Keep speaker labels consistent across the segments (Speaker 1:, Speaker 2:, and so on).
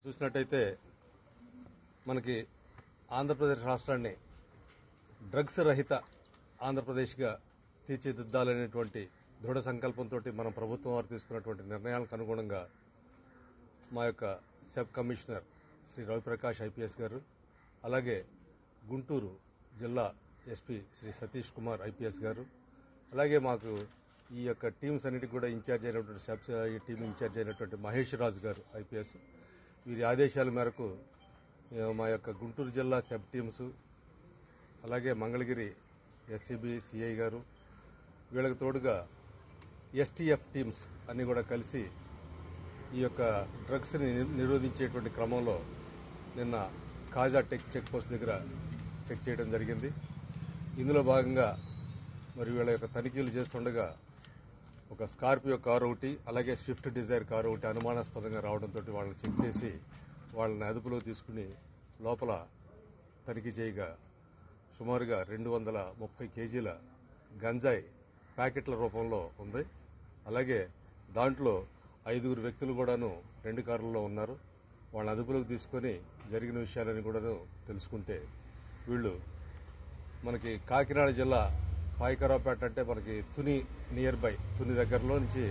Speaker 1: చూసినట్టయితే మనకి ఆంధ్రప్రదేశ్ రాష్ట్రాన్ని డ్రగ్స్ రహిత ఆంధ్రప్రదేశ్గా తీర్చిదిద్దాలనేటువంటి దృఢ సంకల్పంతో మనం ప్రభుత్వం వారు తీసుకున్నటువంటి నిర్ణయాలకు అనుగుణంగా మా యొక్క sub commissioner Shri Raviprakash IPS garu, అలాగే గుంటూరు జిల్లా ఎస్పీ శ్రీ సతీష్ కుమార్ ఐపీఎస్ గారు, అలాగే మాకు ఈ యొక్క టీమ్స్ అన్నిటికీ కూడా ఇన్ఛార్జ్ అయినటువంటి సబ్ టీం ఇన్ఛార్జ్ అయినటువంటి మహేష్ రాజు గారు ఐపీఎస్, వీరి ఆదేశాల మేరకు మా యొక్క గుంటూరు జిల్లా సబ్ టీమ్స్, అలాగే మంగళగిరి ఎస్సీబీ సిఐ గారు, వీళ్ళకి తోడుగా ఎస్టీఎఫ్ టీమ్స్ అన్నీ కూడా కలిసి ఈ యొక్క డ్రగ్స్ని నిరోధించేటువంటి క్రమంలో నిన్న కాజా చెక్ పోస్ట్ దగ్గర చెక్ చేయడం జరిగింది. ఇందులో భాగంగా మరి వీళ్ళ యొక్క తనిఖీలు చేస్తుండగా ఒక స్కార్పియో కారు ఒకటి, అలాగే స్విఫ్ట్ డిజైర్ కారు ఒకటి అనుమానాస్పదంగా రావడంతో వాళ్ళని చెక్ చేసి వాళ్ళని అదుపులో తీసుకుని లోపల తనిఖీ చేయగా సుమారుగా 230 కేజీల గంజాయి ప్యాకెట్ల రూపంలో ఉంది. అలాగే దాంట్లో 5 వ్యక్తులు కూడాను 2 కార్లలో ఉన్నారు. వాళ్ళని అదుపులోకి తీసుకొని జరిగిన విషయాలని కూడా తెలుసుకుంటే వీళ్ళు మనకి కాకినాడ జిల్లా పాయకరావుపేట అంటే మనకి తుని నియర్ బై తుని దగ్గరలో నుంచి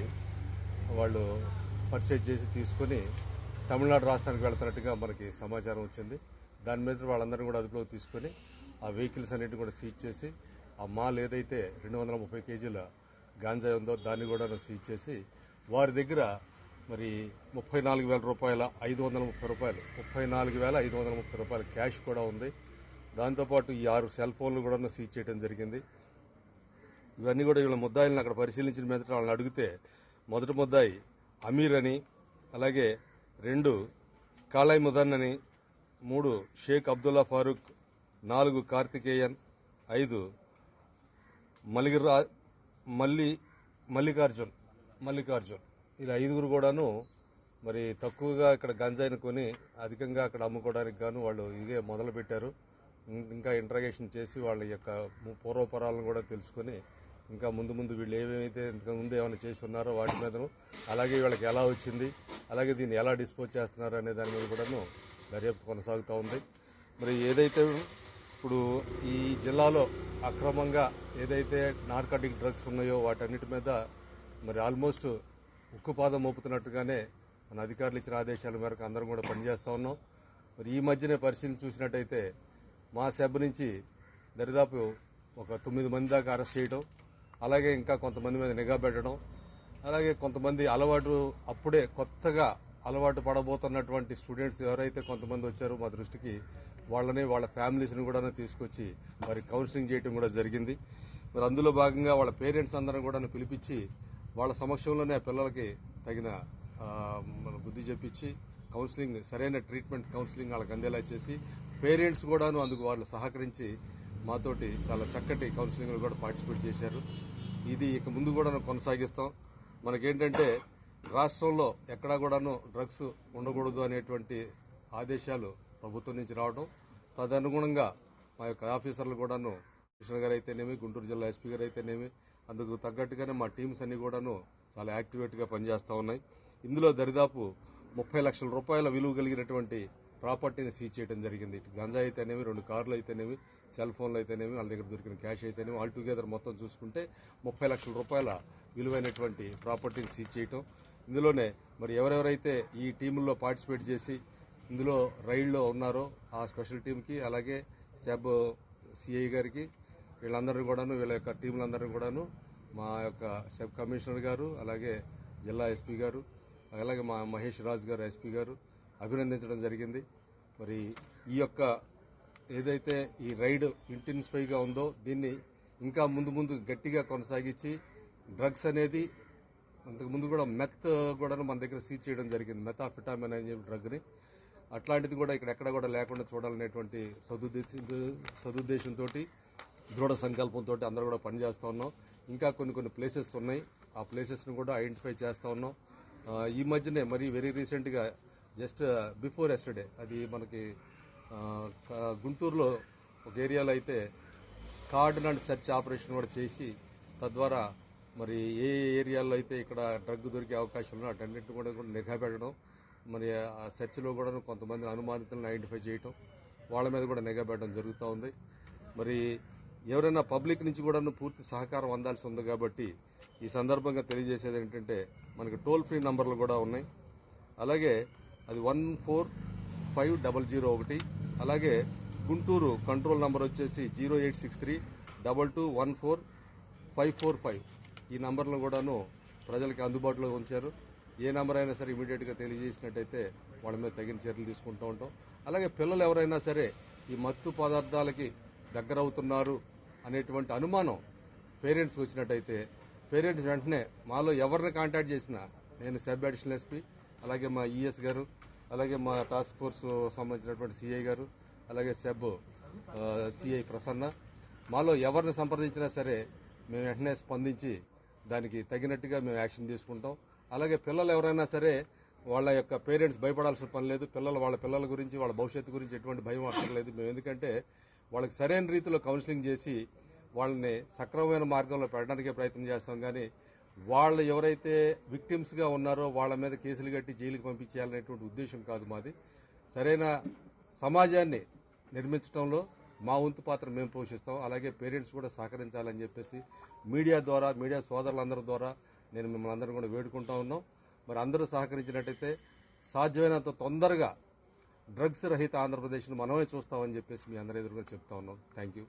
Speaker 1: వాళ్ళు పర్చేజ్ చేసి తీసుకొని తమిళనాడు రాష్ట్రానికి వెళ్తున్నట్టుగా మనకి సమాచారం వచ్చింది. దాని మీద వాళ్ళందరినీ కూడా అదుపులోకి తీసుకొని ఆ వెహికల్స్ అన్నింటినీ కూడా సీజ్ చేసి ఆ మాల్ ఏదైతే 230 కేజీల గాంజా ఉందో దాన్ని కూడా సీజ్ చేసి వారి దగ్గర మరి 34,000 రూపాయల 530 రూపాయలు 34,530 రూపాయల క్యాష్ కూడా ఉంది. దాంతోపాటు ఈ 6 సెల్ ఫోన్లు కూడా సీజ్ చేయడం జరిగింది. ఇవన్నీ కూడా వీళ్ళ ముద్దాయిలను అక్కడ పరిశీలించిన మీద వాళ్ళని అడిగితే మొదటి ముద్దాయి అమీర్ అని, అలాగే 2 కాళాయ్ ముదన్ అని, 3 షేక్ అబ్దుల్లా ఫారూక్, 4 కార్తికేయన్, 5 మల్లికార్జున్ ఇలా 5 కూడాను మరి తక్కువగా ఇక్కడ గంజాయిని కొని అధికంగా అక్కడ అమ్ముకోవడానికి గాను వాళ్ళు ఇదే మొదలు పెట్టారు. ఇంకా ఇంట్రాగేషన్ చేసి వాళ్ళ యొక్క పూర్వపరాలను కూడా తెలుసుకొని ఇంకా ముందు వీళ్ళు ఏమైతే ఇంతకుముందు ఏమైనా చేసి ఉన్నారో వాటి మీదను, అలాగే వీళ్ళకి ఎలా వచ్చింది, అలాగే దీన్ని ఎలా డిస్పోజ్ చేస్తున్నారు అనే దాని మీద కూడాను దర్యాప్తు కొనసాగుతూ ఉంది. మరి ఏదైతే ఇప్పుడు ఈ జిల్లాలో అక్రమంగా ఏదైతే నార్కాటిక్ డ్రగ్స్ ఉన్నాయో వాటన్నిటి మీద మరి ఆల్మోస్ట్ ఉక్కుపాదం మోపుతున్నట్టుగానే మన అధికారులు ఇచ్చిన ఆదేశాల మేరకు అందరం కూడా పనిచేస్తూ ఉన్నాం. మరి ఈ మధ్యనే పరిశీలన చూసినట్టయితే మా సబ్ నుంచి దరిదాపు ఒక 9 మంది దాకా అరెస్ట్ చేయడం, అలాగే ఇంకా కొంతమంది మీద నిఘా పెట్టడం, అలాగే కొంతమంది అప్పుడే కొత్తగా అలవాటు పడబోతున్నటువంటి స్టూడెంట్స్ ఎవరైతే కొంతమంది వచ్చారో మా దృష్టికి వాళ్ళని వాళ్ళ ఫ్యామిలీస్ని కూడా తీసుకొచ్చి మరి కౌన్సిలింగ్ చేయడం కూడా జరిగింది. మరి అందులో భాగంగా వాళ్ళ పేరెంట్స్ అందరం కూడా పిలిపించి వాళ్ళ సమక్షంలోనే ఆ పిల్లలకి తగిన బుద్ధి చెప్పించి కౌన్సిలింగ్, సరైన ట్రీట్మెంట్ కౌన్సిలింగ్ వాళ్ళకి అందేలా చేసి పేరెంట్స్ కూడాను అందుకు వాళ్ళు సహకరించి మాతోటి చాలా చక్కటి కౌన్సిలింగ్లో కూడా పార్టిసిపేట్ చేశారు. ఇది ఇక ముందు కూడా కొనసాగిస్తాం. మనకేంటంటే రాష్ట్రంలో ఎక్కడా కూడాను డ్రగ్స్ ఉండకూడదు అనేటువంటి ఆదేశాలు ప్రభుత్వం నుంచి రావడం, తదనుగుణంగా మా యొక్క ఆఫీసర్లు కూడాను కమిషనర్ గారు అయితేనేమి, గుంటూరు జిల్లా ఎస్పీ గారు అయితేనేమి అందుకు తగ్గట్టుగానే మా టీమ్స్ అన్ని కూడాను చాలా యాక్టివేట్గా పనిచేస్తూ ఉన్నాయి. ఇందులో దరిదాపు 30 లక్షల రూపాయల విలువ కలిగినటువంటి ప్రాపర్టీని సీజ్ చేయడం జరిగింది. ఇటు గంజా అయితేనేమి, 2 కార్లు అయితేనేమి, సెల్ ఫోన్లు అయితేనేమి, వాళ్ళ దగ్గర దొరికిన క్యాష్ అయితేనేమి, ఆల్ టుగెదర్ మొత్తం చూసుకుంటే 30 లక్షల రూపాయల విలువైనటువంటి ప్రాపర్టీని సీజ్ చేయటం. ఇందులోనే మరి ఎవరెవరైతే ఈ టీముల్లో పార్టిసిపేట్ చేసి ఇందులో రైడ్లో ఉన్నారో ఆ స్పెషల్ టీంకి, అలాగే సబ్ సిఐ గారికి, వీళ్ళందరూ కూడాను వీళ్ళ యొక్క టీంలందరూ కూడాను మా యొక్క సబ్ కమిషనర్ గారు, అలాగే జిల్లా ఎస్పీ గారు, అలాగే మా మహేష్ రాజు గారు ఎస్పీ గారు అభినందించడం జరిగింది. మరి ఈ యొక్క ఏదైతే ఈ రైడ్ ఇంటెన్సిఫైగా ఉందో దీన్ని ఇంకా ముందు గట్టిగా కొనసాగించి డ్రగ్స్ అనేది అంతకుముందు కూడా మెత్ కూడా మన దగ్గర సీజ్ చేయడం జరిగింది, మెథాఫిటామిన్ అనే డ్రగ్ని. అట్లాంటిది కూడా ఇక్కడ ఎక్కడ కూడా లేకుండా చూడాలనేటువంటి సదుద్దేశంతో దృఢ సంకల్పంతో అందరూ కూడా పనిచేస్తూ ఉన్నాం. ఇంకా కొన్ని ప్లేసెస్ ఉన్నాయి, ఆ ప్లేసెస్ని కూడా ఐడెంటిఫై చేస్తూ ఉన్నాం. ఈ మధ్యనే మరి వెరీ రీసెంట్గా జస్ట్ బిఫోర్ ఎస్టర్డే అది మనకి గుంటూరులో ఒక ఏరియాలో అయితే కార్డ్ అండ్ సెర్చ్ ఆపరేషన్ కూడా చేసి తద్వారా మరి ఏ ఏరియాల్లో అయితే ఇక్కడ డ్రగ్ దొరికే అవకాశం ఉందో అటన్నింటిని కూడా నిఘా పెట్టడం, మరి ఆ సెర్చ్లో కూడా కొంతమంది అనుమానితులను ఐడెంటిఫై చేయటం, వాళ్ళ మీద కూడా నిఘా పెట్టడం జరుగుతూ ఉంది. మరి ఎవరైనా పబ్లిక్ నుంచి కూడా పూర్తి సహకారం అందాల్సి ఉంది కాబట్టి ఈ సందర్భంగా తెలియజేసేది ఏంటంటే మనకి టోల్ ఫ్రీ నంబర్లు కూడా ఉన్నాయి. అలాగే అది 145001, అలాగే గుంటూరు కంట్రోల్ నంబర్ వచ్చేసి 0863221455. ఈ నంబర్లను కూడాను ప్రజలకి అందుబాటులో ఉంచారు. ఏ నంబర్ అయినా సరే ఇమీడియట్గా తెలియజేసినట్టయితే వాళ్ళ మీద తగిన చర్యలు తీసుకుంటూ ఉంటాం. అలాగే పిల్లలు ఎవరైనా సరే ఈ మత్తు పదార్థాలకి దగ్గర అవుతున్నారు అనేటువంటి అనుమానం పేరెంట్స్కి వచ్చినట్టయితే పేరెంట్స్ వెంటనే మాలో ఎవరిని కాంటాక్ట్ చేసినా, నేను సబ్ అడిషనల్ ఎస్పీ, అలాగే మా ఈఎస్ గారు, అలాగే మా టాస్క్ ఫోర్స్ సంబంధించినటువంటి సిఐ గారు, అలాగే సబ్ సిఐ ప్రసన్న, మాలో ఎవరిని సంప్రదించినా సరే మేము వెంటనే స్పందించి దానికి తగినట్టుగా మేము యాక్షన్ తీసుకుంటాం. అలాగే పిల్లలు ఎవరైనా సరే వాళ్ళ యొక్క పేరెంట్స్ భయపడాల్సిన పని లేదు. వాళ్ళ పిల్లల గురించి, వాళ్ళ భవిష్యత్తు గురించి ఎటువంటి భయం అక్కర్లేదు. మేము ఎందుకంటే వాళ్ళకి సరైన రీతిలో కౌన్సిలింగ్ చేసి వాళ్ళని సక్రమమైన మార్గంలో పెట్టడానికే ప్రయత్నం చేస్తాం. కానీ వాళ్ళు ఎవరైతే విక్టిమ్స్గా ఉన్నారో వాళ్ళ మీద కేసులు కట్టి జైలుకి పంపించేయాలనేటువంటి ఉద్దేశం కాదు మాది. సరైన సమాజాన్ని నిర్మించడంలో మా వంతు పాత్ర మేము పోషిస్తాం. అలాగే పేరెంట్స్ కూడా సహకరించాలని చెప్పేసి మీడియా సోదరులందరి ద్వారా నేను మిమ్మల్ని అందరూ కూడా వేడుకుంటా ఉన్నాం. మరి అందరూ సహకరించినట్టయితే సాధ్యమైనంత తొందరగా డ్రగ్స్ రహిత ఆంధ్రప్రదేశ్ను మనమే చూస్తామని చెప్పేసి మీ అందరి ఎదురుగా చెప్తా ఉన్నాం. Thank you.